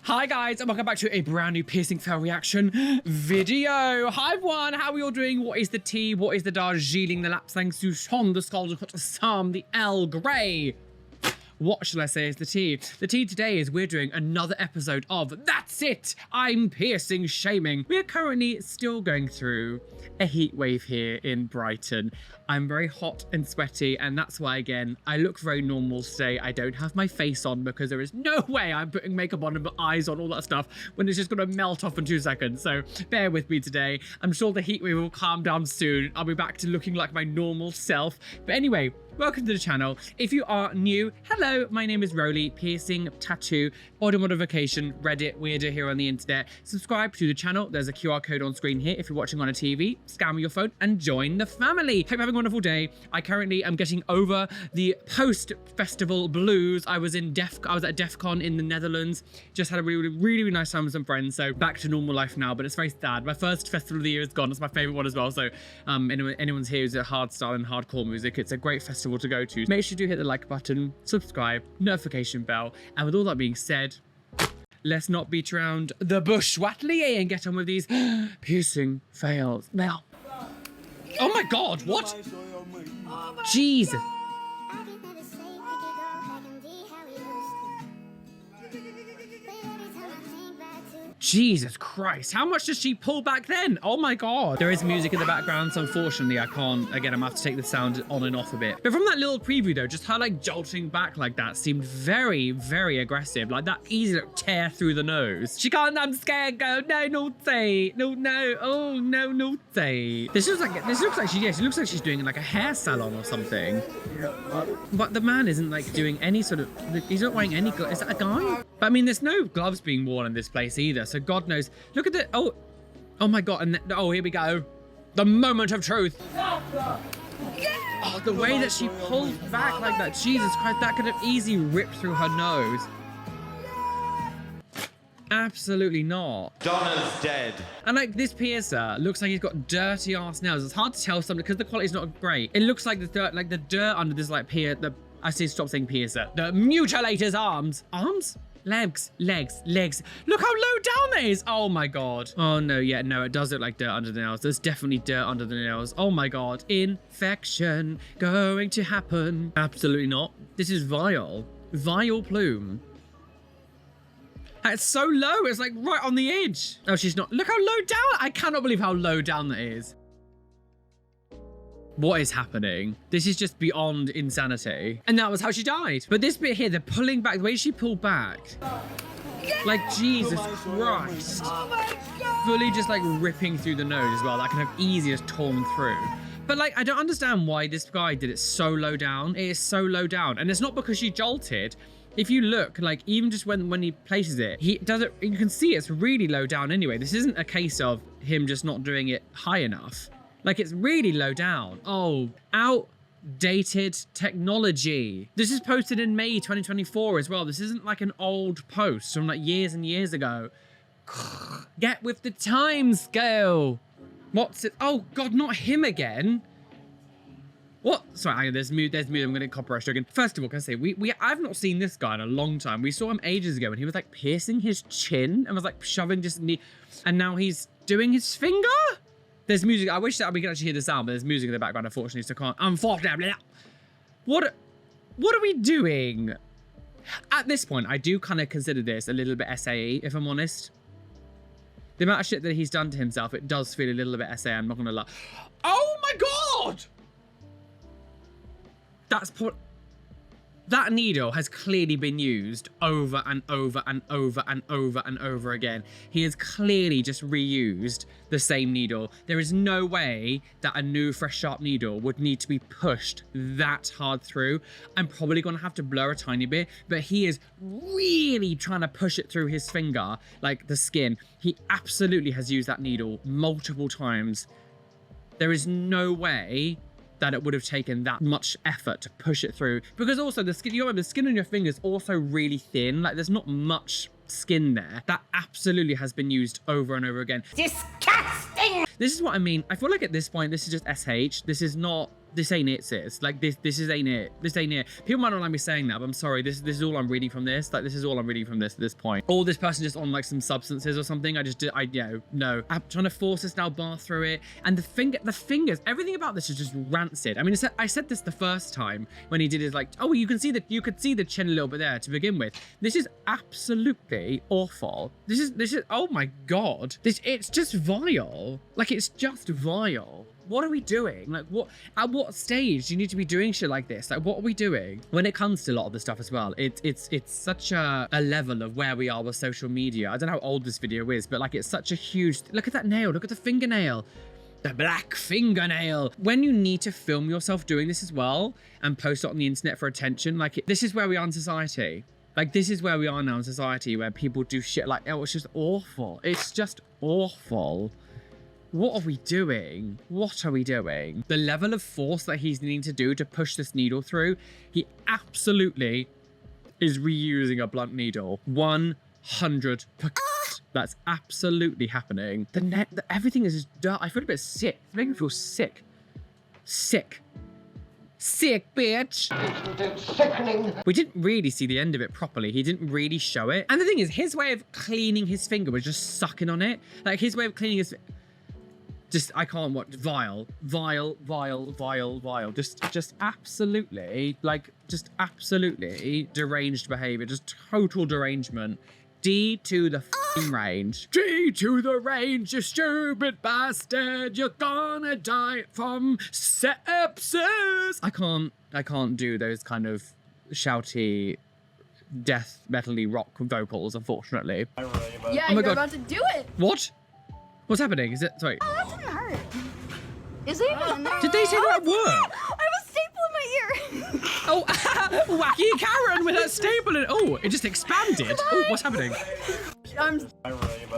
Hi guys, and welcome back to a brand new piercing fail reaction video. Hi everyone, how are you all doing? What is the tea? What is the Darjeeling, the Lapsang Souchong, the Scalded Hot Assam, the Earl Grey? What shall I say is the tea? The tea today is we're doing another episode of That's It! I'm Piercing Shaming. We are currently still going through a heat wave here in Brighton. I'm very hot and sweaty, and that's why, again, I look very normal today. I don't have my face on because there is no way I'm putting makeup on and my eyes on, all that stuff, when it's just gonna melt off in 2 seconds. So bear with me today. I'm sure the heat wave will calm down soon. I'll be back to looking like my normal self. But anyway, welcome to the channel. If you are new, hello, my name is Roly, piercing, tattoo, body modification, Reddit, weirdo here on the internet. Subscribe to the channel. There's a QR code on screen here. If you're watching on a TV, scan your phone and join the family. Hope you're having a wonderful day. I currently am getting over the post-festival blues. I was at DEF CON in the Netherlands. Just had a really nice time with some friends. So back to normal life now, but it's very sad. My first festival of the year is gone. It's my favorite one as well. So anyone's here who's a hardstyle and hardcore music, it's a great festival to go to. Make sure you do hit the like button, subscribe, notification bell, and with all that being said, let's not beat around the bush wattly and get on with these piercing fails now. Oh my god, what? Jesus. Jesus Christ, how much does she pull back then? Oh my god. There is music in the background, so unfortunately I can't, again, I'm gonna have to take the sound on and off a bit. But from that little preview though, just her like jolting back like that seemed very aggressive. Like that easy to tear through the nose. She can't, I'm scared, go, no, naughty, no, oh, no, naughty. This looks like she looks like she's doing like a hair salon or something. But the man isn't like doing any sort of, he's not wearing any gloves. Is that a guy? But I mean, there's no gloves being worn in this place either, so God knows. Look at the, oh my God, and oh, here we go. The moment of truth. Oh, the way that she pulls back like that, Jesus Christ, that could have easily ripped through her nose. Absolutely not. Donna's dead. And like this piercer looks like he's got dirty ass nails. It's hard to tell something because the quality's not great. It looks like the dirt under this like I say stop saying piercer. The mutilator's arms. Arms? Legs. Look how low down that is. Oh my god. Oh no, yeah, no, it does look like dirt under the nails. There's definitely dirt under the nails. Oh my god. Infection going to happen. Absolutely not. This is vile. Vile plume. It's so low. It's like right on the edge. Oh, she's not. Look how low down. I cannot believe how low down that is. What is happening? This is just beyond insanity. And that was how she died. But this bit here, the pulling back, the way she pulled back. Like, Jesus Christ. Oh my God. Fully just like ripping through the nose as well. That can have easily just torn through. But like, I don't understand why this guy did it so low down. It is so low down. And it's not because she jolted. If you look, like, even just when he places it, he does it, you can see it's really low down anyway. This isn't a case of him just not doing it high enough. Like, it's really low down. Oh, outdated technology. This is posted in May 2024 as well. This isn't like an old post from like years and years ago. Get with the time scale. What's it? Oh God, not him again. What? Sorry, there's mood. I'm gonna get copyright again. First of all, can I say I've not seen this guy in a long time. We saw him ages ago and he was like piercing his chin and was like shoving just knee, and now he's doing his finger. There's music. I wish that we could actually hear the sound, but there's music in the background, unfortunately, so I can't. Unfortunately. What are we doing? At this point, I do kind of consider this a little bit SAE, if I'm honest. The amount of shit that he's done to himself, it does feel a little bit SAE, I'm not gonna lie. Oh my God! That needle has clearly been used over and over and over and over and over again. He has clearly just reused the same needle. There is no way that a new fresh sharp needle would need to be pushed that hard through. I'm probably gonna have to blur a tiny bit, but he is really trying to push it through his finger, like the skin. He absolutely has used that needle multiple times. There is no way that it would have taken that much effort to push it through, because also the skin, you remember, the skin on your finger is also really thin. Like, there's not much skin there. That absolutely has been used over and over again. Disgusting! This is what I mean. I feel like at this point, this is just SH. This is not this ain't it, sis. Like this ain't it. This ain't it. People might not like me saying that, but I'm sorry. This is all I'm reading from this. Like, this is all I'm reading from this at this point. Or this person just on like some substances or something. No. I'm trying to force this now bar through it. And the fingers, everything about this is just rancid. I mean, I said this the first time when he did his like, oh, you could see the chin a little bit there to begin with. This is absolutely awful. This is, oh my God. It's just vile. Like, it's just vile. What are we doing? Like, at what stage do you need to be doing shit like this? Like, what are we doing? When it comes to a lot of the stuff as well, it's such a level of where we are with social media. I don't know how old this video is, but like, it's such a huge, look at that nail, look at the fingernail. The black fingernail. When you need to film yourself doing this as well and post it on the internet for attention, like, this is where we are in society. Like, this is where we are now in society, where people do shit like, oh, it's just awful. It's just awful. What are we doing? What are we doing? The level of force that he's needing to do to push this needle through, he absolutely is reusing a blunt needle. 100%. That's absolutely happening. Everything is just dirt. I feel a bit sick. It's making me feel sick. Sick, bitch. It's sickening. We didn't really see the end of it properly. He didn't really show it. And the thing is, his way of cleaning his finger was just sucking on it. Like, his way of cleaning his... I can't watch. Vile. Just absolutely, like, just absolutely deranged behavior. Just total derangement. D to the f***ing range. D to the range, you stupid bastard. You're gonna die from sepsis. I can't do those kind of shouty, death metally rock vocals, unfortunately. Yeah, you're about to do it. What? What's happening? Is it, sorry. Oh, that didn't hurt. Is it even in there? Did they say that word? I have a staple in my ear. Oh, wacky Karen with her staple in. Oh, it just expanded. Oh, what's happening?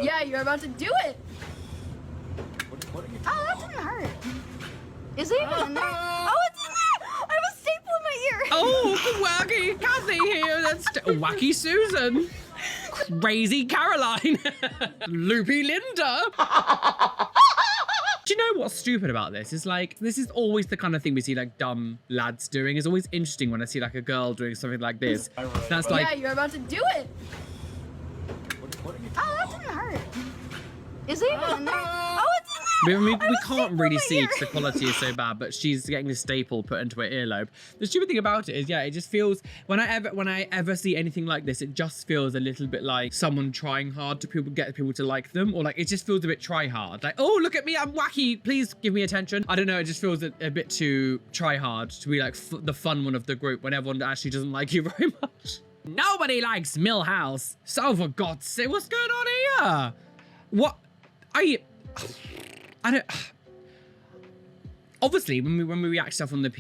Yeah, you're about to do it. Oh, that didn't hurt. Is it even in there? Oh, it's in there. I have a staple in my ear. Oh, wacky Kathy here. That's wacky Susan. Crazy Caroline. Loopy Linda. Do you know what's stupid about this? It's like, this is always the kind of thing we see like dumb lads doing. It's always interesting when I see like a girl doing something like this. That's like... Yeah, you're about to do it. Oh, that didn't hurt. Is it even in there? Oh, it's in there. We can't really see because the quality is so bad, but she's getting a staple put into her earlobe. The stupid thing about it is, yeah, it just feels, when I ever see anything like this, it just feels a little bit like someone trying hard to get people to like them, or like, it just feels a bit try hard. Like, oh, look at me, I'm wacky, please give me attention. I don't know, it just feels a bit too try hard to be like the fun one of the group when everyone actually doesn't like you very much. Nobody likes Millhouse. So for God's sake, what's going on here? What? I don't... Obviously, when we react stuff on this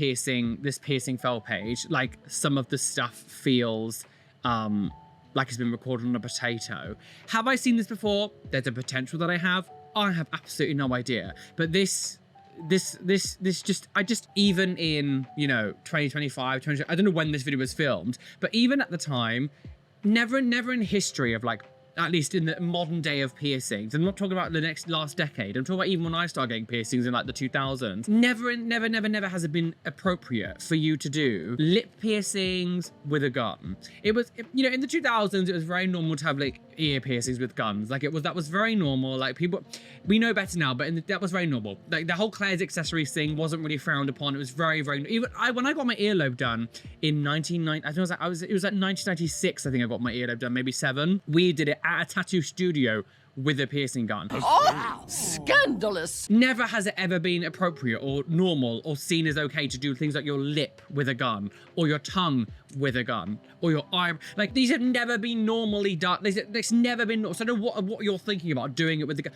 piercing fell page, like, some of the stuff feels like it's been recorded on a potato. Have I seen this before? There's a potential that I have. I have absolutely no idea. But this just, even in, you know, 2025, I don't know when this video was filmed, but even at the time, never in history of, like, at least in the modern day of piercings. I'm not talking about the last decade. I'm talking about even when I started getting piercings in like the 2000s. Never has it been appropriate for you to do lip piercings with a gun. It was, you know, in the 2000s, it was very normal to have like ear piercings with guns. Like that was very normal. Like people, we know better now, but that was very normal. Like the whole Claire's accessories thing wasn't really frowned upon. It was very, even when I got my earlobe done in 1990, I think it was like 1996. I think I got my earlobe done, maybe 7. We did it at a tattoo studio with a piercing gun. Oh, scandalous. Never has it ever been appropriate or normal or seen as okay to do things like your lip with a gun or your tongue with a gun or your eye. Like, these have never been normally done. It's never been, so I don't know what you're thinking about doing it with the gun.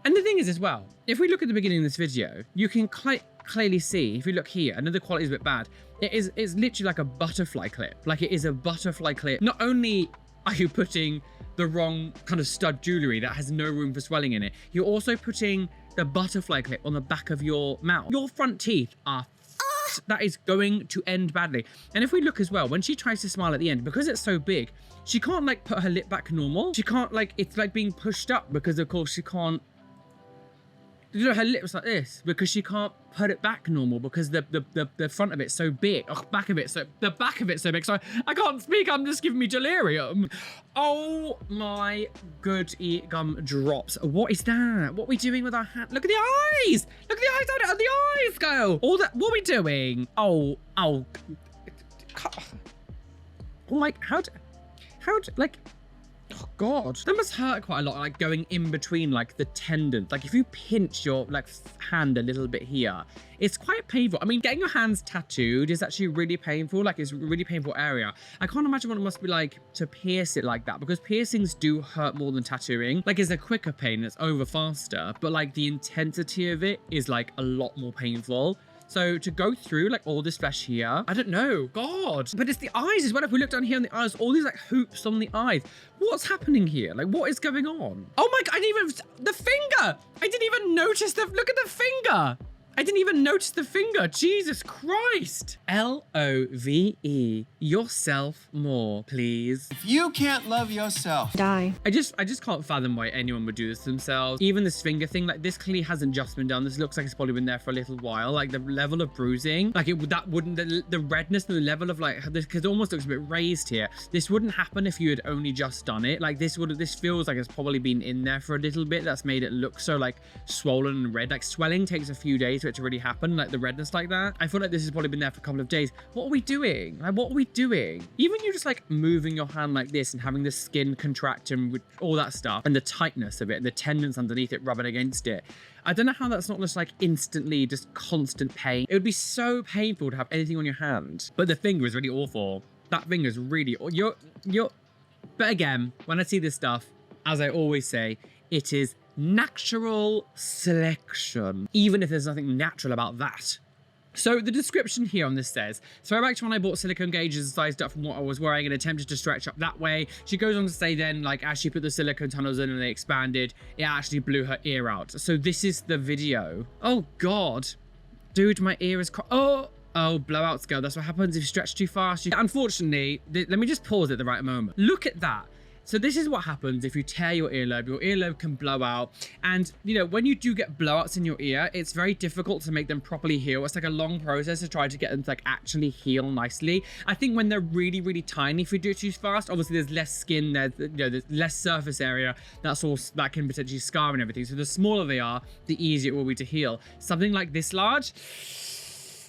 And the thing is as well, if we look at the beginning of this video, you can clearly see, if you look here, I know the quality is a bit bad, it's literally like a butterfly clip. Like, it is a butterfly clip. Not only are you putting the wrong kind of stud jewelry that has no room for swelling in it, you're also putting the butterfly clip on the back of your mouth. Your front teeth are that is going to end badly. And if we look as well, when she tries to smile at the end, because it's so big, she can't like put her lip back normal. She can't, like, it's like being pushed up because of course she can't. You know, her lips like this because she can't put it back normal because the front of it's so big. Oh, back of it, so the back of it's so big. So I can't speak. I'm just giving me delirium. Oh my good gum drops. What is that? What are we doing with our hand? Look at the eyes. Look at the eyes. How do the eyes go? All that. What are we doing? Oh. Oh my. How like. Oh God, that must hurt quite a lot, like going in between like the tendons. Like if you pinch your like hand a little bit here, it's quite painful. I mean, getting your hands tattooed is actually really painful. Like it's a really painful area. I can't imagine what it must be like to pierce it like that because piercings do hurt more than tattooing. Like it's a quicker pain, it's over faster, but like the intensity of it is like a lot more painful. So to go through like all this flesh here, I don't know, God. But it's the eyes as well. If we look down here on the eyes, all these like hoops on the eyes. What's happening here? Like what is going on? Oh my God, I didn't even, the finger. I didn't even notice look at the finger. I didn't even notice the finger. Jesus Christ. L-O-V-E. Yourself more, please. If you can't love yourself, Die. I just can't fathom why anyone would do this to themselves. Even this finger thing, like this clearly hasn't just been done. This looks like it's probably been there for a little while. Like the level of bruising, like the redness and the level of like this, because it almost looks a bit raised here. This wouldn't happen if you had only just done it. Like this feels like it's probably been in there for a little bit. That's made it look so like swollen and red. Like swelling takes a few days for it to really happen, like the redness like that. I feel like this has probably been there for a couple of days. What are we doing? Like, what are we doing? Even you just like moving your hand like this and having the skin contract and with all that stuff and the tightness of it, the tendons underneath it rubbing against it. I don't know how that's not just like instantly just constant pain. It would be so painful to have anything on your hand. But the finger is really awful. That finger is really, but again, when I see this stuff, as I always say, it is natural selection, even if there's nothing natural about that. So the description here on this says, throw back to when I bought silicone gauges sized up from what I was wearing and attempted to stretch up that way. She goes on to say then, like, as she put the silicone tunnels in and they expanded, it actually blew her ear out. So this is the video. Oh God, dude, my ear is oh, blowouts, girl. That's what happens if you stretch too fast. Unfortunately, let me just pause at the right moment. Look at that. So this is what happens if you tear your earlobe can blow out. And, you know, when you do get blowouts in your ear, it's very difficult to make them properly heal. It's like a long process to try to get them to like actually heal nicely. I think when they're really, really tiny, if you do it too fast, obviously there's less skin, there's less surface area. That's all that can potentially scar and everything. So the smaller they are, the easier it will be to heal. Something like this large,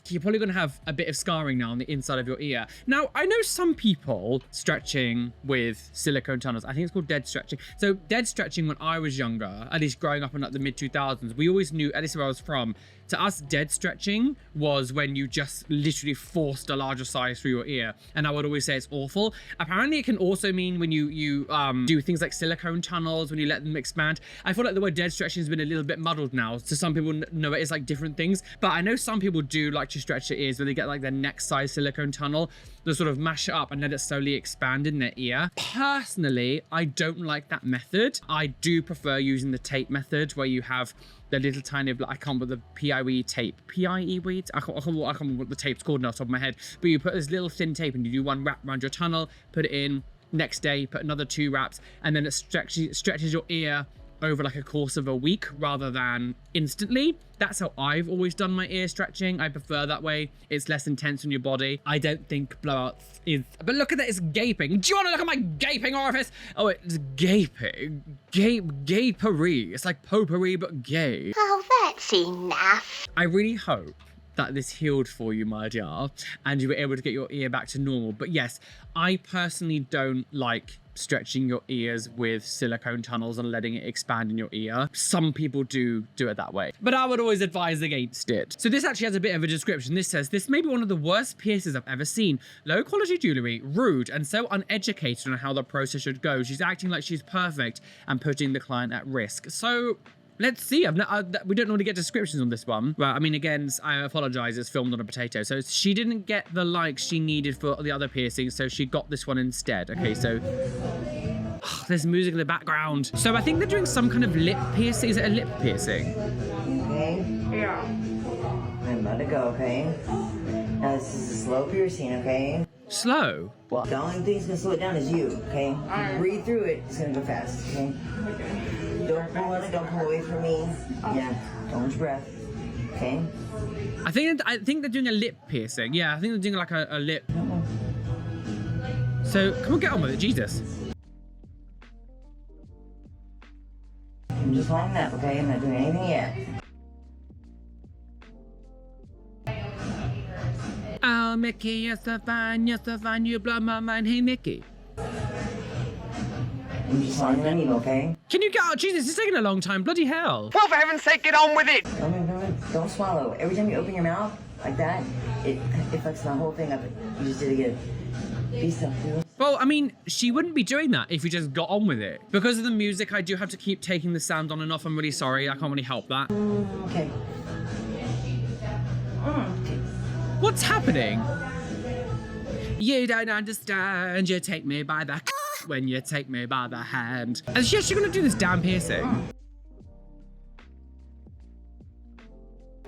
you're probably going to have a bit of scarring now on the inside of your ear. Now, I know some people stretching with silicone tunnels. I think it's called dead stretching. So dead stretching when I was younger, at least growing up in like the mid 2000s, we always knew, at least where I was from, to us, dead stretching was when you just literally forced a larger size through your ear. And I would always say it's awful. Apparently, it can also mean when you do things like silicone tunnels, when you let them expand. I feel like the word dead stretching has been a little bit muddled now. So some people know it as like different things. But I know some people do like to stretch their ears when they get like their neck size silicone tunnel. They'll sort of mash it up and let it slowly expand in their ear. Personally, I don't like that method. I do prefer using the tape method where you have the little tiny, I can't remember the PIE tape. PIE? I can't remember what the tape's called off the top of my head. But you put this little thin tape and you do one wrap around your tunnel, put it in, next day, put another 2 wraps, and then it stretches your ear over like a course of a week rather than instantly. That's how I've always done my ear stretching. I prefer that way. It's less intense on your body. I don't think blowouts is, but look at that, it's gaping. Do you want to look at my gaping orifice? Oh, it's gaping. Gapery. It's like potpourri, but gay. Oh, that's enough. I really hope that this healed for you, my dear, and you were able to get your ear back to normal. But yes, I personally don't like stretching your ears with silicone tunnels and letting it expand in your ear. Some people do it that way, but I would always advise against it. So this actually has a bit of a description. This says, this may be one of the worst piercings I've ever seen. Low quality jewelry, rude, and so uneducated on how the process should go. She's acting like she's perfect and putting the client at risk. So let's see. We don't normally get descriptions on this one. Well, I mean, again, I apologize. It's filmed on a potato. So she didn't get the likes she needed for the other piercings, so she got this one instead. Okay, so there's music in the background. So I think they're doing some kind of lip piercing. Is it a lip piercing? Okay. Yeah. I'm about to go, okay? Now this is a slow piercing, okay? Slow. Well, the only thing that's gonna slow it down is you, okay? Breathe through it, it's gonna go fast, okay? Don't pull on it, don't pull away from me. Yeah, don't hold your breath, okay? I think they're doing a lip piercing. Yeah, I think they're doing like a lip. So come on, get on with it, Jesus. I'm just lining up, okay? I'm not doing anything yet. Oh, Mickey, you're so fine, you blow my mind. Hey, Mickey. I'm just lining the needle, okay? Can you get out? Jesus, it's taking a long time. Bloody hell. Well, for heaven's sake, get on with it! Don't swallow. Every time you open your mouth like that, it fucks the whole thing up. You just did it again. Be still. Well, I mean, she wouldn't be doing that if you just got on with it. Because of the music, I do have to keep taking the sound on and off. I'm really sorry. I can't really help that. Okay. What's happening? You don't understand. You take me by the when you take me by the hand. And she's actually gonna do this damn piercing.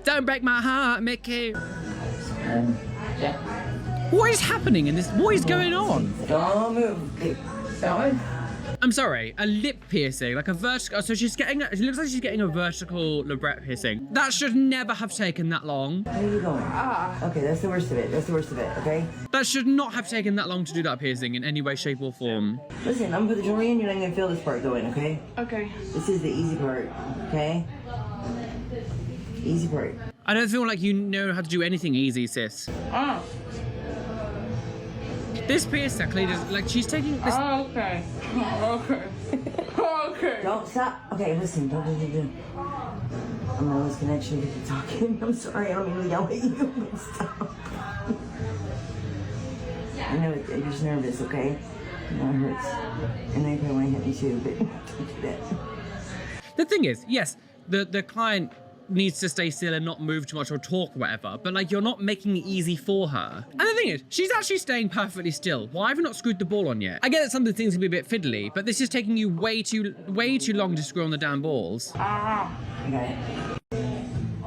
Don't break my heart, Mickey. Yeah. What is happening in this? What is going on? Don't move. Don't. I'm sorry, a lip piercing, like a vertical. So she's getting, it looks like she's getting a vertical labret piercing. That should never have taken that long. Where are you going? Okay, that's the worst of it. That's the worst of it, okay? That should not have taken that long to do that piercing in any way, shape, or form. Listen, I'm gonna put the jewelry in, you're not gonna feel this part going, okay? Okay. This is the easy part, okay? Easy part. I don't feel like you know how to do anything easy, sis. This piercer clearly does, like, she's taking this. Okay. Okay. Okay. Don't stop. Okay, listen, don't. I'm gonna lose connection if you're talking. I'm sorry, I don't mean to yell at you, but stop. I know you're just nervous, okay? I know it hurts. And they probably want to hit me too, but don't do that. The thing is, yes, the client needs to stay still and not move too much or talk or whatever, but like, you're not making it easy for her. And the thing is, she's actually staying perfectly still. Why have you not screwed the ball on yet? I get that some of the things can be a bit fiddly, but this is taking you way too long to screw on the damn balls. Okay.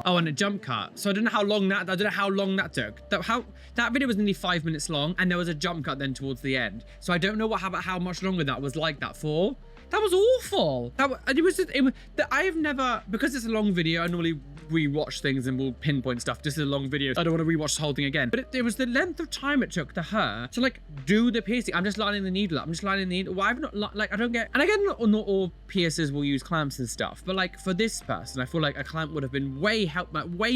Oh, and a jump cut. So I don't know how long that took. That video was nearly 5 minutes long, and there was a jump cut then towards the end. So I don't know how much longer that was like that for. That was awful. I have never, because it's a long video, I normally rewatch things and will pinpoint stuff. This is a long video. I don't want to rewatch the whole thing again. But it was the length of time it took to her to like do the piercing. I'm just lining the needle up. I'm just lining the needle. Why have not, like, I don't get, and again, not all piercers will use clamps and stuff, but like for this person, I feel like a clamp would have been way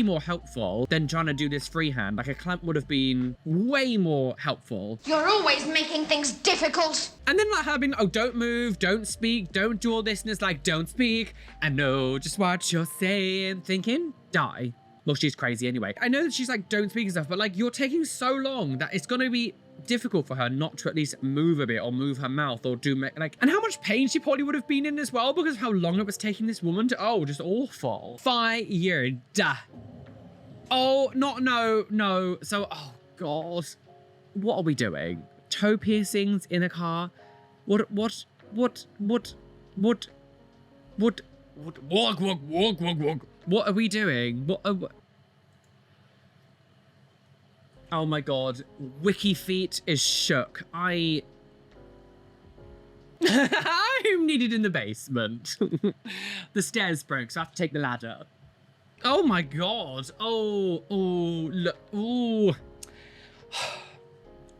more helpful than trying to do this freehand. Like a clamp would have been way more helpful. You're always making things difficult. And then like her being, oh, don't move, don't speak, don't do all this, and it's like, don't speak, and know just what you're saying, thinking, die. Well, she's crazy anyway. I know that she's like, don't speak and stuff, but like, you're taking so long that it's gonna be difficult for her not to at least move a bit or move her mouth or do like, and how much pain she probably would have been in as well because of how long it was taking this woman to, oh, just awful. Fired. Oh, no. So, oh God, what are we doing? Toe piercings in a car? What are we doing? Oh my God, Wiki Feet is shook. I'm needed in the basement. The stairs broke, so I have to take the ladder. Oh my God. Oh, look,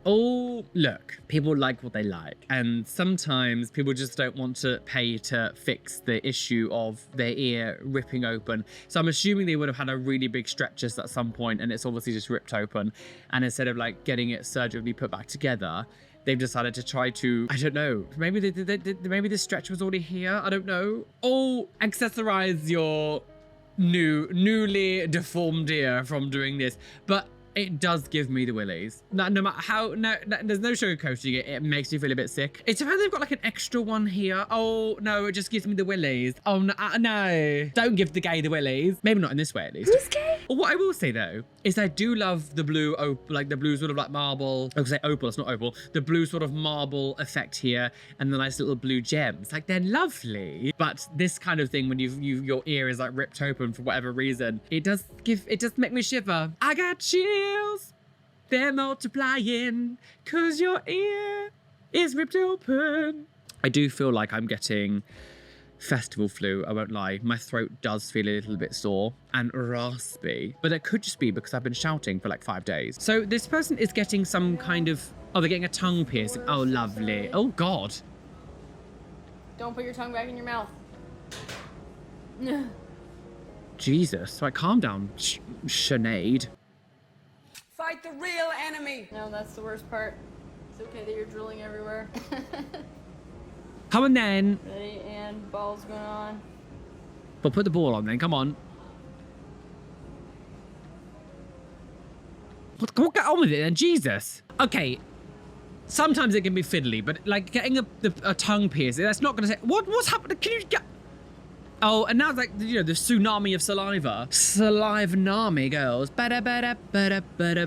oh, look, people like what they like. And sometimes people just don't want to pay to fix the issue of their ear ripping open. So I'm assuming they would have had a really big stretches at some point and it's obviously just ripped open. And instead of like getting it surgically put back together, they've decided to try to, I don't know, maybe maybe the stretch was already here. I don't know. Oh, accessorize your newly deformed ear from doing this. But it does give me the willies. No matter how, there's no sugarcoating it. It makes me feel a bit sick. It's apparently they've got like an extra one here. Oh no, it just gives me the willies. Oh no, no. Don't give the gay the willies. Maybe not in this way at least. Who's gay? What I will say though, is I do love the blue, like the blue sort of like marble, I would say opal, it's not opal. The blue sort of marble effect here and the nice little blue gems. Like they're lovely. But this kind of thing when your ear is like ripped open for whatever reason, it does make me shiver. I got chills. They're multiplying, cause your ear is ripped open. I do feel like I'm getting festival flu, I won't lie. My throat does feel a little bit sore and raspy, but it could just be because I've been shouting for like 5 days. So this person is getting some kind of, oh, they're getting a tongue piercing. Oh, lovely. Oh, God. Don't put your tongue back in your mouth. Jesus, right, calm down, Sinead. Fight the real enemy. No, that's the worst part. It's okay that you're drooling everywhere. Come on then. Ready? And balls going on. Well, put the ball on then, come on. Come on, get on with it then, Jesus. Okay, sometimes it can be fiddly, but like getting a tongue piercing, that's not gonna say, what's happening? Can you get... Oh, and now it's like, you know, the tsunami of saliva. Saliva-nami, girls. Ba-da-ba-da-ba-da-ba-da.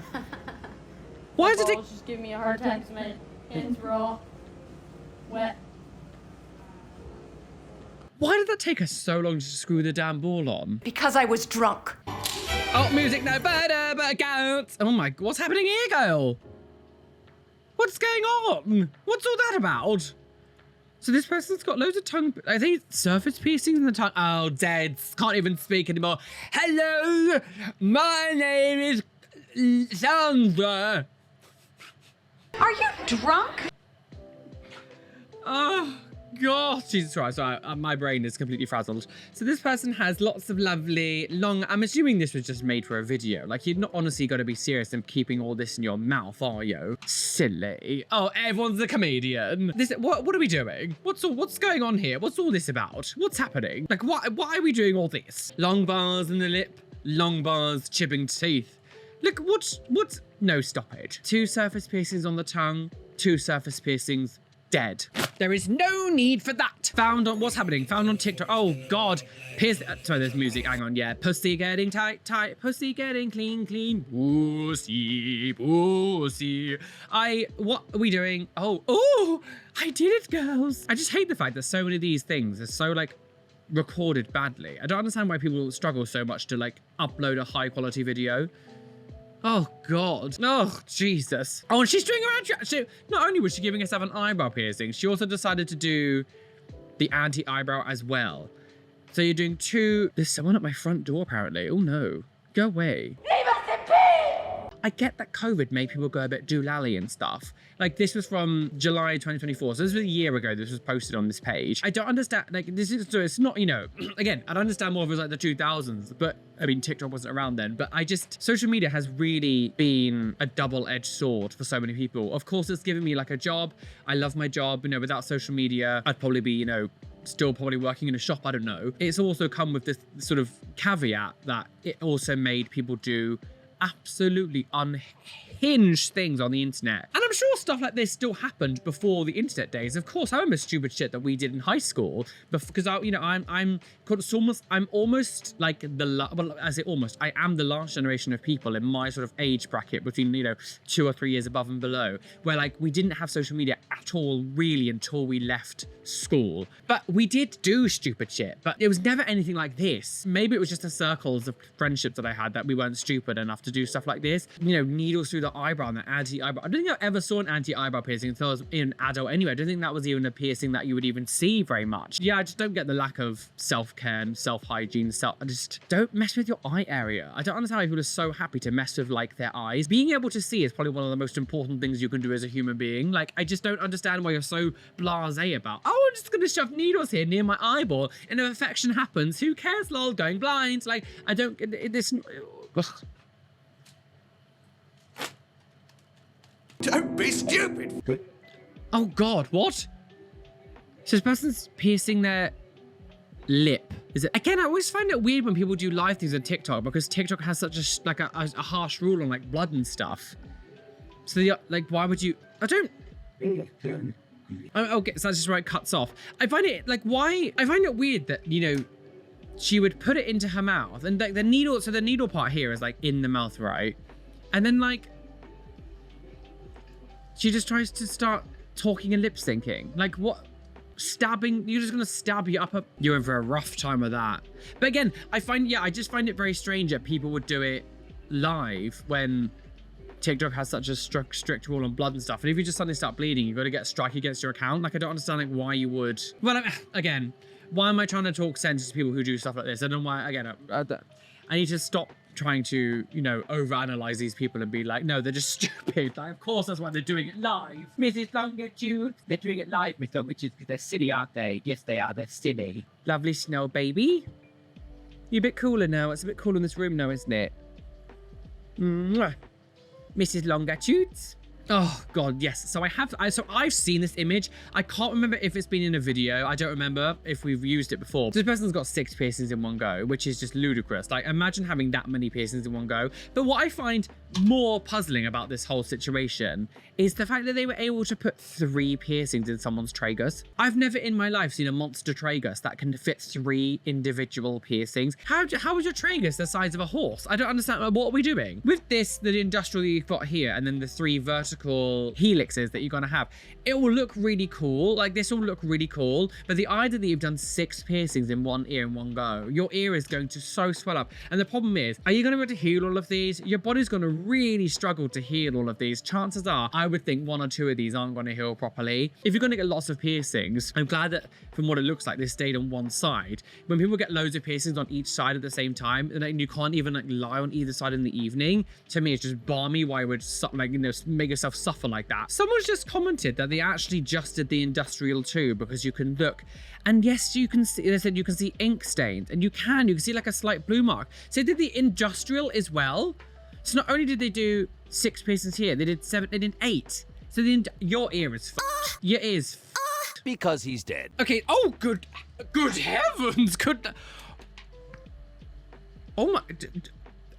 Why does it take... Balls just give me a hard time because my hands were all wet. Why did that take us so long to screw the damn ball on? Because I was drunk. Oh, music, no, counts. Oh my, what's happening here, girl? What's going on? What's all that about? So this person's got loads of tongue, I think surface piercings in the tongue. Oh, dead, can't even speak anymore. Hello, my name is Sandra. Are you drunk? Oh, God, Jesus Christ, sorry, my brain is completely frazzled. So this person has lots of lovely, long, I'm assuming this was just made for a video. Like, you're not honestly going to be serious in keeping all this in your mouth, are you? Silly. Oh, everyone's a comedian. What are we doing? What's going on here? What's all this about? What's happening? Like, why are we doing all this? Long bars in the lip, long bars chipping teeth. Look, no, stop it. 2 surface piercings on the tongue, 2 surface piercings, dead. There is no need for that. Found on, what's happening? Found on TikTok. Oh, God. Sorry, there's music. Hang on, yeah. Pussy getting tight, tight. Pussy getting clean, clean. Pussy, pussy. What are we doing? Oh, I did it, girls. I just hate the fact that so many of these things are so, like, recorded badly. I don't understand why people struggle so much to, like, upload a high-quality video. Oh, God. Oh, Jesus. Oh, and she's doing her own... So not only was she giving herself an eyebrow piercing, she also decided to do the anti-eyebrow as well. So you're doing 2... There's someone at my front door, apparently. Oh, no. Go away. Leave us in peace! I get that COVID made people go a bit doolally and stuff. Like, this was from July 2024. So this was a year ago this was posted on this page. I don't understand... Like, this is... So it's not, you know... Again, I'd understand more if it was like the 2000s, but... I mean, TikTok wasn't around then, but social media has really been a double-edged sword for so many people. Of course, it's given me like a job. I love my job. You know, without social media, I'd probably be, you know, still probably working in a shop. I don't know. It's also come with this sort of caveat that it also made people do absolutely unhinged things on the internet. And I'm sure stuff like this still happened before the internet days. Of course, I remember stupid shit that we did in high school because I am almost like I am the last generation of people in my sort of age bracket between, you know, 2 or 3 years above and below, where like we didn't have social media at all really until we left school. But we did do stupid shit, but it was never anything like this. Maybe it was just the circles of friendships that I had that we weren't stupid enough to do stuff like this. You know, needles through the eyebrow and the anti-eyebrow. I don't think I ever saw an anti-eyebrow piercing until I was an adult anyway. I don't think that was even a piercing that you would even see very much. Yeah, I just don't get the lack of self-care and self-hygiene. I just don't mess with your eye area. I don't understand why people are so happy to mess with like their eyes. Being able to see is probably one of the most important things you can do as a human being. Like, I just don't understand why you're so blasé about, oh, I'm just gonna shove needles here near my eyeball and if infection happens, who cares, lol, going blind. Like, I don't get this. Ugh. Don't be stupid. Oh, God, what? So this person's piercing their lip. Is it? Again, I always find it weird when people do live things on TikTok because TikTok has such a harsh rule on like blood and stuff. So like, why would you? I don't. Okay, so that's just where it cuts off. I find it like I find it weird that, you know, she would put it into her mouth and like the needle. So the needle part here is like in the mouth, right? And then like she just tries to start talking and lip syncing. Like, what? Stabbing? You're just gonna stab your upper... You're in for a rough time with that. But again, I just find it very strange that people would do it live when TikTok has such a strict rule on blood and stuff. And if you just suddenly start bleeding, you've got to get a strike against your account. Like, I don't understand like why you would. Well, again, why am I trying to talk sense to people who do stuff like this? I don't know why. Again, I need to stop trying to, you know, overanalyze these people and be like, no, they're just stupid. Like, of course, that's why they're doing it live. Mrs. Longitude, they're doing it live, Miss Longitude, because they're silly, aren't they? Yes, they are. They're silly. Lovely snow baby. You're a bit cooler now. It's a bit cooler in this room now, isn't it? Mwah. Mrs. Longitudes. Oh God, yes. So I've seen this image. I can't remember if it's been in a video. I don't remember if we've used it before. This person's got 6 piercings in one go, which is just ludicrous. Like, imagine having that many piercings in one go. But what I find more puzzling about this whole situation is the fact that they were able to put 3 piercings in someone's tragus. I've never in my life seen a monster tragus that can fit 3 individual piercings. How is your tragus the size of a horse? I don't understand. What are we doing? With this, the industrial that you've got here, and then the 3 vertical helixes that you're gonna have, it will look really cool. Like, this will look really cool, but the idea that you've done 6 piercings in one ear in one go, your ear is going to so swell up. And the problem is, are you gonna be able to heal all of these? Your body's gonna really struggle to heal all of these. Chances are, I would think 1 or 2 of these aren't gonna heal properly. If you're gonna get lots of piercings, I'm glad that from what it looks like, they stayed on one side. When people get loads of piercings on each side at the same time, and you can't even like lie on either side in the evening, to me it's just balmy why you would like, you know, make yourself suffer like that. Someone's just commented that they actually just did the industrial too, because you can look, and yes, you can see, they said you can see ink stains, and you can see like a slight blue mark. So they did the industrial as well. So not only did they do 6 piercings here, they did 7, they did 8. So your ear is f***ed. Your ear is f***ed. Because he's dead. Okay, oh, good heavens, oh my,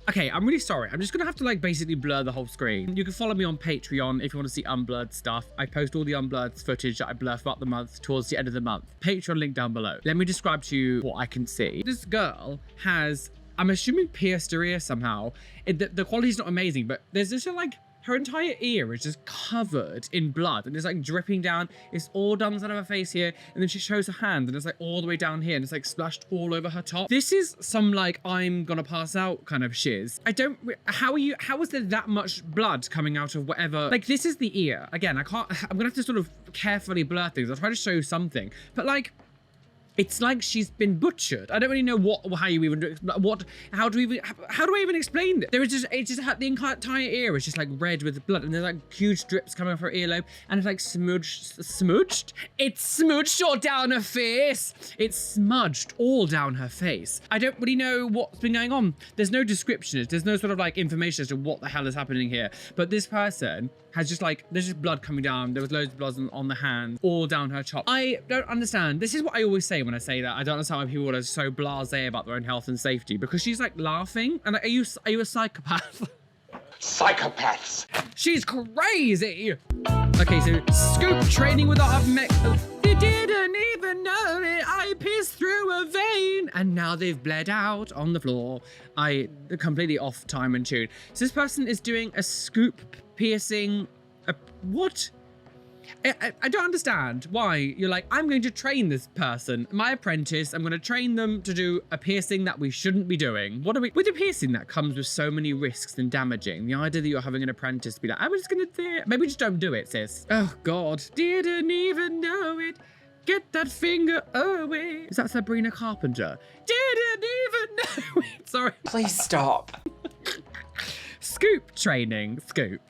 okay, I'm really sorry. I'm just gonna have to like basically blur the whole screen. You can follow me on Patreon if you want to see unblurred stuff. I post all the unblurred footage that I blur throughout the month towards the end of the month. Patreon link down below. Let me describe to you what I can see. This girl has, I'm assuming, pierced her ear somehow. The quality's not amazing, but there's just like, her entire ear is just covered in blood and it's like dripping down. It's all down the side of her face here. And then she shows her hand and it's like all the way down here and it's like splashed all over her top. This is some like, I'm gonna pass out kind of shiz. How is there that much blood coming out of whatever? Like, this is the ear. Again, I'm gonna have to sort of carefully blur things. I'll try to show you something, but like, it's like she's been butchered. I don't really know how you even do it. How do I even explain this? The entire ear is just like red with blood, and there's like huge drips coming off her earlobe, and it's like smudged. It's smudged all down her face. It's smudged all down her face. I don't really know what's been going on. There's no description. There's no sort of like information as to what the hell is happening here. But this person has just like, there's just blood coming down. There was loads of blood on the hand, all down her top. I don't understand. This is what I always say when I say that. I don't understand why people are so blasé about their own health and safety, because she's like laughing. And like, are you a psychopath? Psychopaths. She's crazy. Okay, so scoop training with a mech. You didn't even know it. I pierced through a vein, and now they've bled out on the floor. Completely off time and tune. So this person is doing a scoop piercing. What? I don't understand why you're like, I'm going to train this person, my apprentice. I'm going to train them to do a piercing that we shouldn't be doing. With a piercing that comes with so many risks and damaging, the idea that you're having an apprentice be like, I'm just going to, maybe just don't do it, sis. Oh God, didn't even know it. Get that finger away. Is that Sabrina Carpenter? Didn't even know it. Sorry. Please stop. Scoop training, scoop.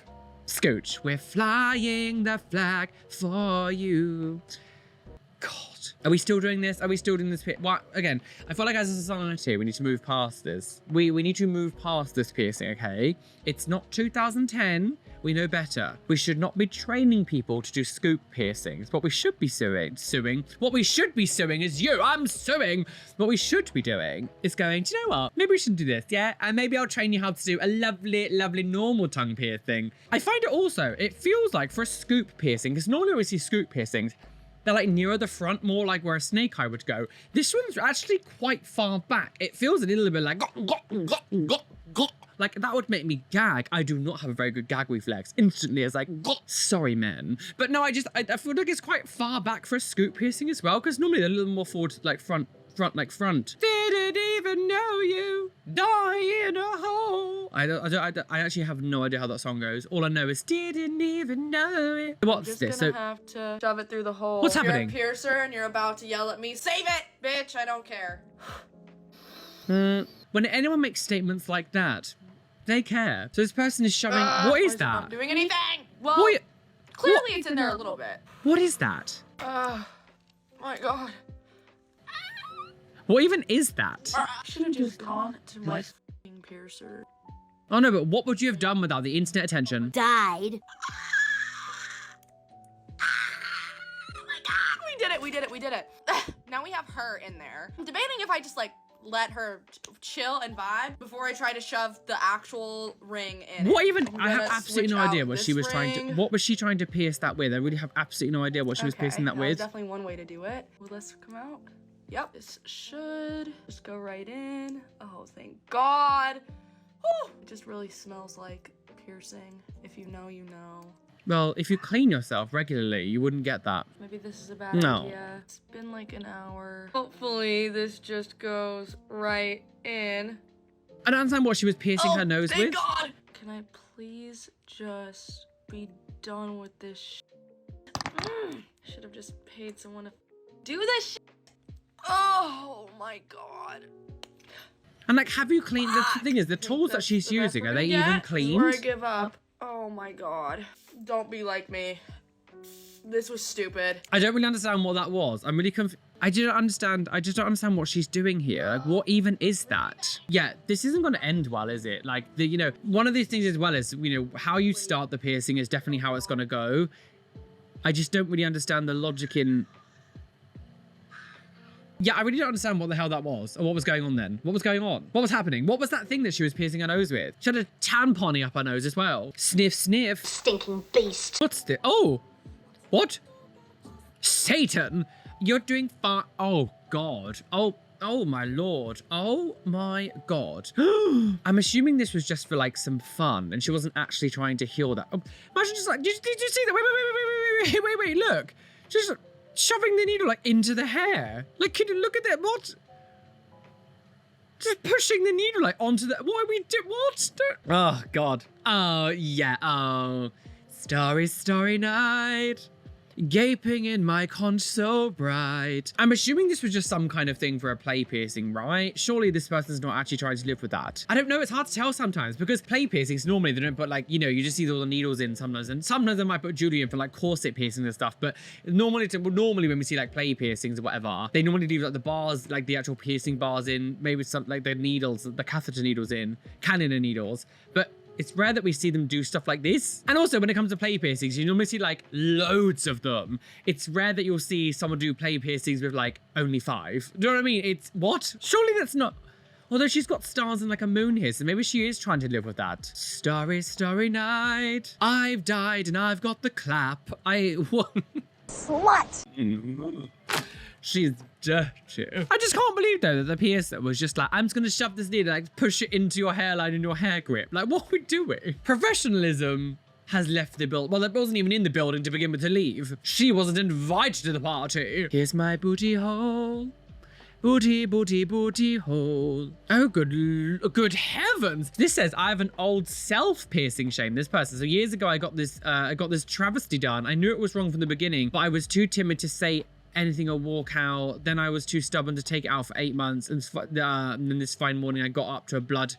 Scooch, we're flying the flag for you. God. Are we still doing this? Are we still doing this? What? Again, I feel like as a society, we need to move past this. We need to move past this piercing, okay? It's not 2010. We know better. We should not be training people to do scoop piercings. What we should be suing. What we should be suing is you. I'm suing. What we should be doing is going, do you know what? Maybe we should do this, yeah? And maybe I'll train you how to do a lovely, lovely normal tongue piercing. I find it also, it feels like for a scoop piercing, because normally we see scoop piercings, they're like nearer the front, more like where a snake eye would go. This one's actually quite far back. It feels a little bit like, like that would make me gag. I do not have a very good gag reflex. Instantly, it's like, sorry, man. But no, I feel like it's quite far back for a scoop piercing as well, because normally they're a little more forward, like front. Didn't even know you die in a hole. now? I actually have no idea how that song goes. All I know is didn't even know it. What's Just this? gonna have to shove it through the hole. What's You're happening? a piercer and you're about to yell at me. Save it, bitch! I don't care. When anyone makes statements like that, they care. So this person is shoving. What is Why it not that? doing anything? Well, What? clearly it's in there a little bit. What is that? My God. What even is that? I should have just gone to my f***ing piercer. Oh no, but what would you have done without the internet attention? Died. We did it. Now we have her in there. I'm debating if I just like let her chill and vibe before I try to shove the actual ring in. What even? I'm I have gonna absolutely switch no idea out what she this was trying to. ring. What was she trying to pierce that with? I really have absolutely no idea what she was piercing that was with. definitely one way to do it. Will this come out? Yep, this should just go right in. Oh, thank God. Whew. It just really smells like piercing. If you know, you know. Well, if you clean yourself regularly, you wouldn't get that. Maybe this is a bad No. idea. It's been like an hour. Hopefully this just goes right in. I don't understand what she was piercing her nose thank with. God! Can I please just be done with this Should have just paid someone to do this shit. Oh my God. And like, have you cleaned? The thing is, the tools that she's using, are they even cleaned? Where I give up. Oh my God. Don't be like me. This was stupid. I don't really understand what that was. I'm really confused. I just don't understand what she's doing here. Like, what even is that? Yeah, this isn't going to end well, is it? Like, one of these things as well is, how you start the piercing is definitely how it's going to go. I just don't really understand the logic in... Yeah, I really don't understand what the hell that was, or what was going on then. What was going on? What was happening? What was that thing that she was piercing her nose with? She had a tampon up her nose as well. Sniff, sniff. Stinking beast. What's this? Oh! What? Satan! You're doing fine. Oh, God. Oh, my Lord. Oh, my God. I'm assuming this was just for, like, some fun, and she wasn't actually trying to heal that. Oh, imagine just like, did you see that? Wait, look. Just shoving the needle, like, into the hair. Like, can you look at that? What? Just pushing the needle, like, onto the... What are we doing? What? Oh, God. Oh, yeah. Oh. Starry night. Gaping in my conch so bright. I'm assuming this was just some kind of thing for a play piercing, right? Surely this person's not actually trying to live with that. I don't know, it's hard to tell sometimes because play piercings, normally they don't put like, you just see all the needles in sometimes, and sometimes they might put jewelry in for like corset piercings and stuff, but normally when we see like play piercings or whatever, they normally leave like the bars, like the actual piercing bars in, maybe some like the needles, the catheter needles in, cannula needles, but it's rare that we see them do stuff like this. And also when it comes to play piercings, you normally see like loads of them. It's rare that you'll see someone do play piercings with like only 5. Do you know what I mean? It's what? Surely that's not... Although she's got stars and like a moon here, so maybe she is trying to live with that. Starry night. I've died and I've got the clap. I won. Slut. She's dirty. I just can't believe though that the piercer was just like, I'm just gonna shove this needle, like push it into your hairline and your hair grip. Like, what are we doing? Professionalism has left the building. Well, it wasn't even in the building to begin with to leave. She wasn't invited to the party. Here's my booty hole. Booty hole. Oh, good heavens. This says I have an old self-piercing shame, this person. So years ago, I got this travesty done. I knew it was wrong from the beginning, but I was too timid to say anything or walk out. Then I was too stubborn to take it out for 8 months, and then this fine morning I got up to a blood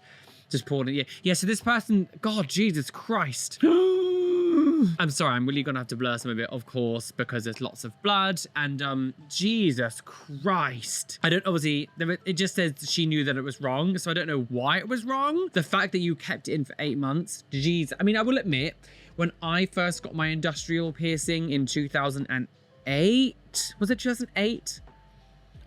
just poured in. Yeah, so this person, God, Jesus Christ. I'm sorry, I'm really gonna have to blur some of it, of course, because there's lots of blood, and Jesus Christ. I don't, obviously, it just says she knew that it was wrong, so I don't know why it was wrong. The fact that you kept it in for 8 months, jeez. I mean, I will admit, when I first got my industrial piercing in 2008, was it 2008?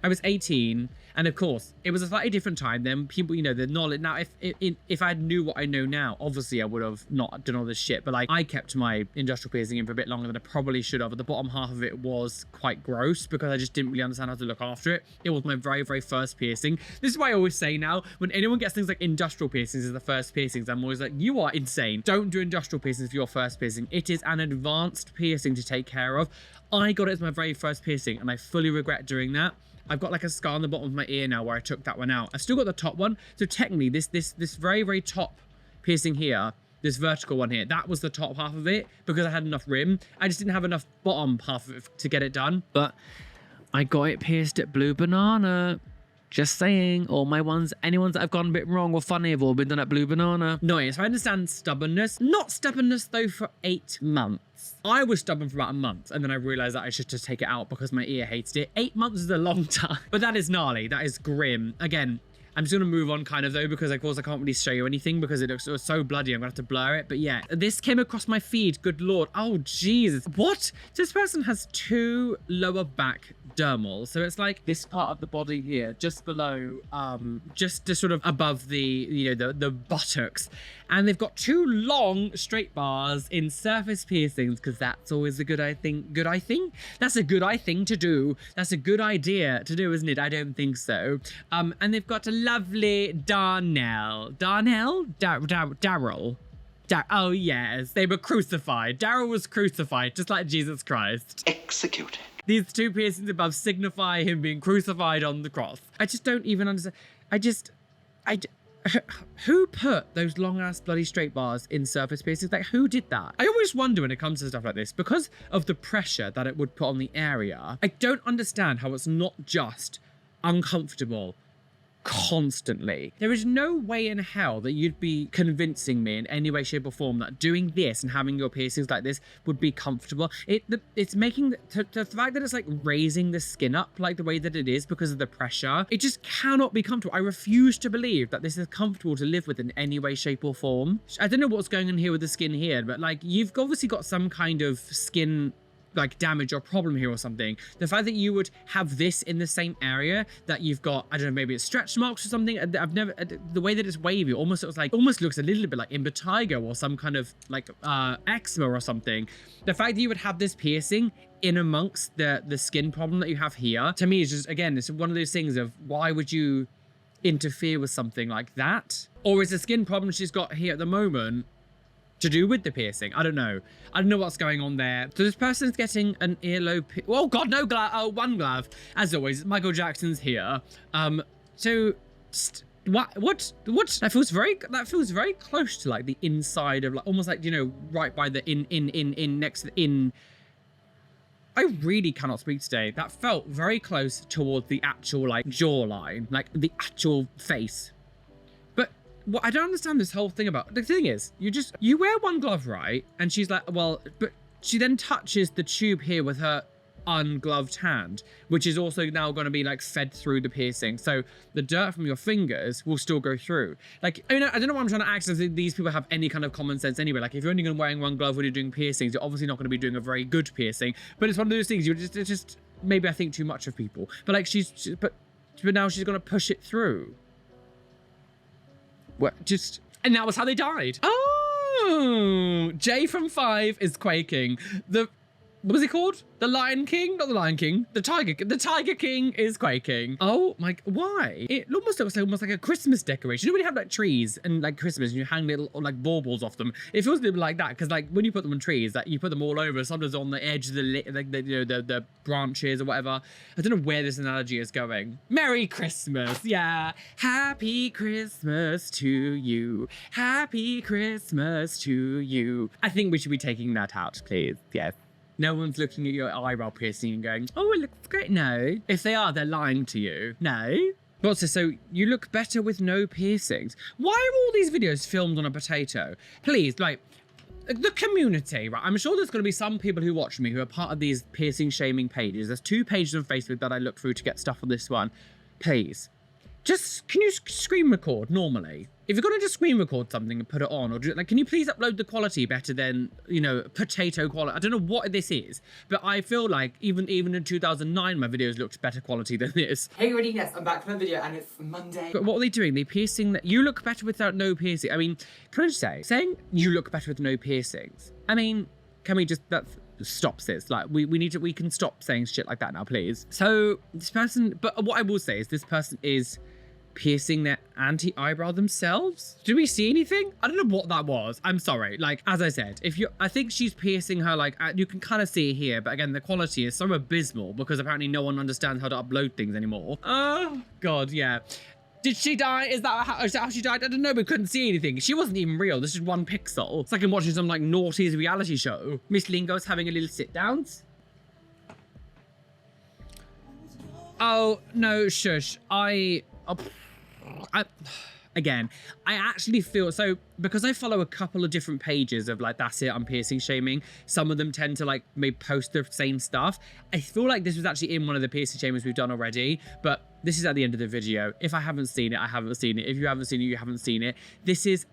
I was 18, and of course, it was a slightly different time then. People, the knowledge. Now, if I knew what I know now, obviously I would have not done all this shit, but like, I kept my industrial piercing in for a bit longer than I probably should have. But the bottom half of it was quite gross because I just didn't really understand how to look after it. It was my very, very first piercing. This is why I always say now, when anyone gets things like industrial piercings as the first piercings, I'm always like, you are insane. Don't do industrial piercings for your first piercing. It is an advanced piercing to take care of. I got it as my very first piercing, and I fully regret doing that. I've got like a scar on the bottom of my ear now where I took that one out. I've still got the top one. So technically this very, very top piercing here, this vertical one here, that was the top half of it because I had enough rim. I just didn't have enough bottom half of it to get it done. But I got it pierced at Blue Banana. Just saying, all my ones, any ones that have gone a bit wrong or funny have all been done at Blue Banana. Nice, I understand stubbornness. Not stubbornness though for 8 months. I was stubborn for about a month and then I realized that I should just take it out because my ear hated it. 8 months is a long time, but that is gnarly. That is grim. Again, I'm just going to move on kind of though, because of course I can't really show you anything because it looks so bloody. I'm going to have to blur it. But yeah, this came across my feed. Good Lord. Oh, Jesus. What? This person has 2 lower back dermals. So it's like this part of the body here, just below, just sort of above the, you know, the buttocks. And they've got 2 long straight bars in surface piercings because that's always a good, I think. That's a good, thing to do. That's a good idea to do, isn't it? I don't think so. And they've got a lovely Darnell. Daryl. Oh, yes. They were crucified. Daryl was crucified, just like Jesus Christ. Executed. These 2 piercings above signify him being crucified on the cross. I just don't even understand. Who put those long-ass bloody straight bars in surface piercings? Like, who did that? I always wonder when it comes to stuff like this, because of the pressure that it would put on the area, I don't understand how it's not just uncomfortable constantly. There is no way in hell that you'd be convincing me in any way, shape or form that doing this and having your piercings like this would be comfortable. It's making the fact that it's like raising the skin up like the way that it is because of the pressure, it just cannot be comfortable. I refuse to believe that this is comfortable to live with in any way, shape or form. I don't know what's going on here with the skin here, but like you've obviously got some kind of skin like damage or problem here or something. The fact that you would have this in the same area that you've got, I don't know, maybe it's stretch marks or something. I've never, the way that it's wavy almost looks a little bit like impetigo or some kind of like eczema or something. The fact that you would have this piercing in amongst the skin problem that you have here, to me is just, again, it's one of those things of why would you interfere with something like that? Or is the skin problem she's got here at the moment to do with the piercing? I don't know. I don't know what's going on there. So this person's getting an earlobe. Oh God, no glove. Oh, one glove. As always, Michael Jackson's here. So what? That feels very close to like the inside of like almost like, you know, right by the in next to the in. I really cannot speak today. That felt very close towards the actual like jawline, like the actual face. What I don't understand this whole thing about, the thing is, you wear one glove, right? And she's like, well, but she then touches the tube here with her ungloved hand, which is also now going to be like fed through the piercing. So the dirt from your fingers will still go through. Like, I mean, I don't know why I'm trying to act as if these people have any kind of common sense anyway. Like if you're only going to be wearing one glove when you're doing piercings, you're obviously not going to be doing a very good piercing. But it's one of those things, it's just maybe I think too much of people. But like but now she's going to push it through. What, and that was how they died. Oh, Jay from 5 is quaking. What was he called? The Lion King? Not the Lion King. The Tiger King is quaking. Oh my, why? It almost looks like a Christmas decoration. You know when you have like trees and like Christmas and you hang little like baubles off them? It feels a little bit like that because like when you put them on trees, that you put them all over, sometimes on the edge of the branches or whatever. I don't know where this analogy is going. Merry Christmas. Yeah. Happy Christmas to you. Happy Christmas to you. I think we should be taking that out, please. Yes. No one's looking at your eyebrow piercing and going, oh, it looks great. No. If they are, they're lying to you. No. But so you look better with no piercings. Why are all these videos filmed on a potato? Please, like, the community, right? I'm sure there's going to be some people who watch me who are part of these piercing shaming pages. There's 2 pages on Facebook that I look through to get stuff on this one. Please. Just, can you screen record normally? If you're going to just screen record something and put it on, or do, like, can you please upload the quality better than, you know, potato quality? I don't know what this is, but I feel like even in 2009, my videos looked better quality than this. Hey everybody, yes, I'm back from the video and it's Monday. But what are they doing? They piercing that you look better without no piercing. I mean, can I just say, saying you look better with no piercings? I mean, can we just, that stops this? Like, we can stop saying shit like that now, please. So this person, but what I will say is this person is piercing their anti-eyebrow themselves. Did we see anything? I don't know what that was. I'm sorry. Like, as I said, I think she's piercing her, like, you can kind of see it here, but again, the quality is so abysmal because apparently no one understands how to upload things anymore. Oh, God, yeah. Did she die? Is that how she died? I don't know, we couldn't see anything. She wasn't even real. This is one pixel. It's like I'm watching some like naughty's reality show. Miss Lingo's having a little sit downs. Oh, no, shush. Again, I actually feel so because I follow a couple of different pages of like, that's it, I'm piercing shaming. Some of them tend to like maybe post the same stuff. I feel like this was actually in one of the piercing shamings we've done already, but this is at the end of the video. If I haven't seen it, I haven't seen it. If you haven't seen it, you haven't seen it. This is,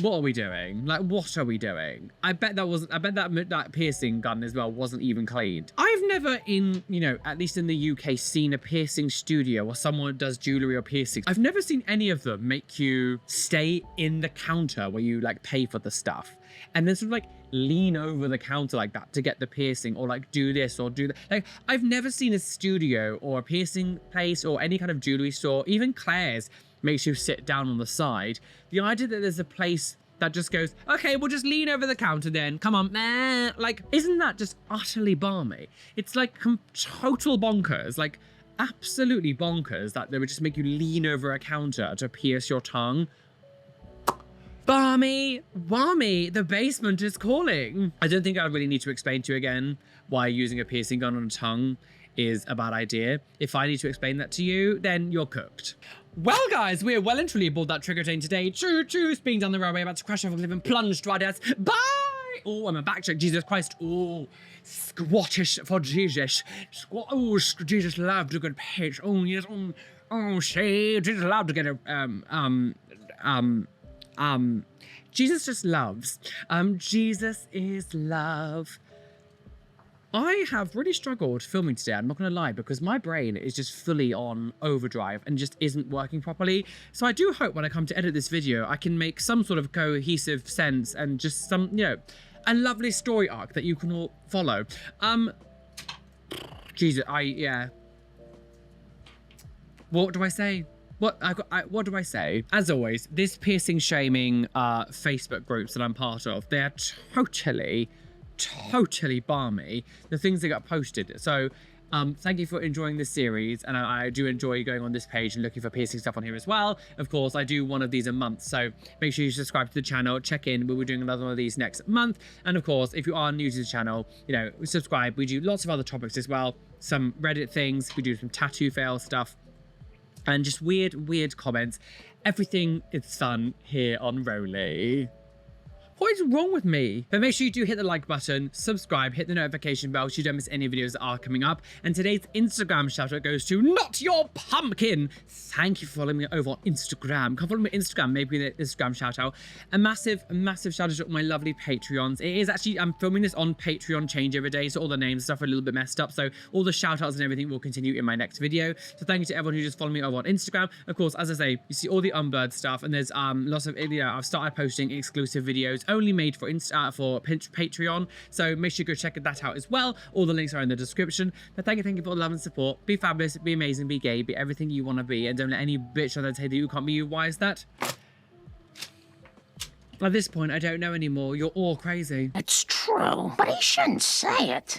what are we doing? Like, what are we doing? I bet that piercing gun as well wasn't even cleaned. I've never at least in the UK, seen a piercing studio or someone that does jewelry or piercings. I've never seen any of them make you stay in the counter where you like pay for the stuff and then sort of like lean over the counter like that to get the piercing or like do this or do that. Like, I've never seen a studio or a piercing place or any kind of jewelry store, even Claire's, makes you sit down on the side. The idea that there's a place that just goes, okay, we'll just lean over the counter then, come on, nah. Like, isn't that just utterly balmy? It's like total bonkers, like absolutely bonkers that they would just make you lean over a counter to pierce your tongue. Balmy, the basement is calling. I don't think I really need to explain to you again why using a piercing gun on a tongue is a bad idea. If I need to explain that to you, then you're cooked. Well, guys, we're well and truly aboard that trigger train today. Choo-choo, speeding down the railway, about to crash off a cliff and plunge to our deaths. Bye! Oh, I'm a backtrack. Jesus Christ. Oh, Scottish for Jesus. Oh, Jesus loved a good pitch. Oh, yes. Oh, say, Jesus loved to get a, Jesus just loves. Jesus is love. I have really struggled filming today, I'm not gonna lie, because my brain is just fully on overdrive and just isn't working properly. So I do hope when I come to edit this video, I can make some sort of cohesive sense and just some, a lovely story arc that you can all follow. Jesus, yeah. What do I say? What do I say? As always, this piercing shaming Facebook groups that I'm part of, they're totally balmy, the things that got posted. So thank you for enjoying this series, and I do enjoy going on this page and looking for piercing stuff on here as well. Of course, I do one of these a month, so make sure you subscribe to the channel, check in. We'll be doing another one of these next month. And of course, if you are new to the channel, subscribe. We do lots of other topics as well, some Reddit things, we do some tattoo fail stuff, and just weird comments. Everything is fun here on Roly. What is wrong with me? But make sure you do hit the like button, subscribe, hit the notification bell so you don't miss any videos that are coming up. And today's Instagram shout out goes to Not Your Pumpkin. Thank you for following me over on Instagram. Come follow me on Instagram, maybe the Instagram shout out. A massive shout out to all my lovely Patreons. It is actually, I'm filming this on Patreon changeover day, so all the names and stuff are a little bit messed up. So all the shout outs and everything will continue in my next video. So thank you to everyone who just followed me over on Instagram. Of course, as I say, you see all the Unbird stuff, and there's lots of, I've started posting exclusive videos only made for Patreon, so make sure you go check that out as well. All the links are in the description. But thank you for all the love and support. Be fabulous, be amazing, be gay, be everything you want to be, and don't let any bitch on there tell you you can't be you. Why is that? At this point, I don't know anymore. You're all crazy. It's true, but he shouldn't say it.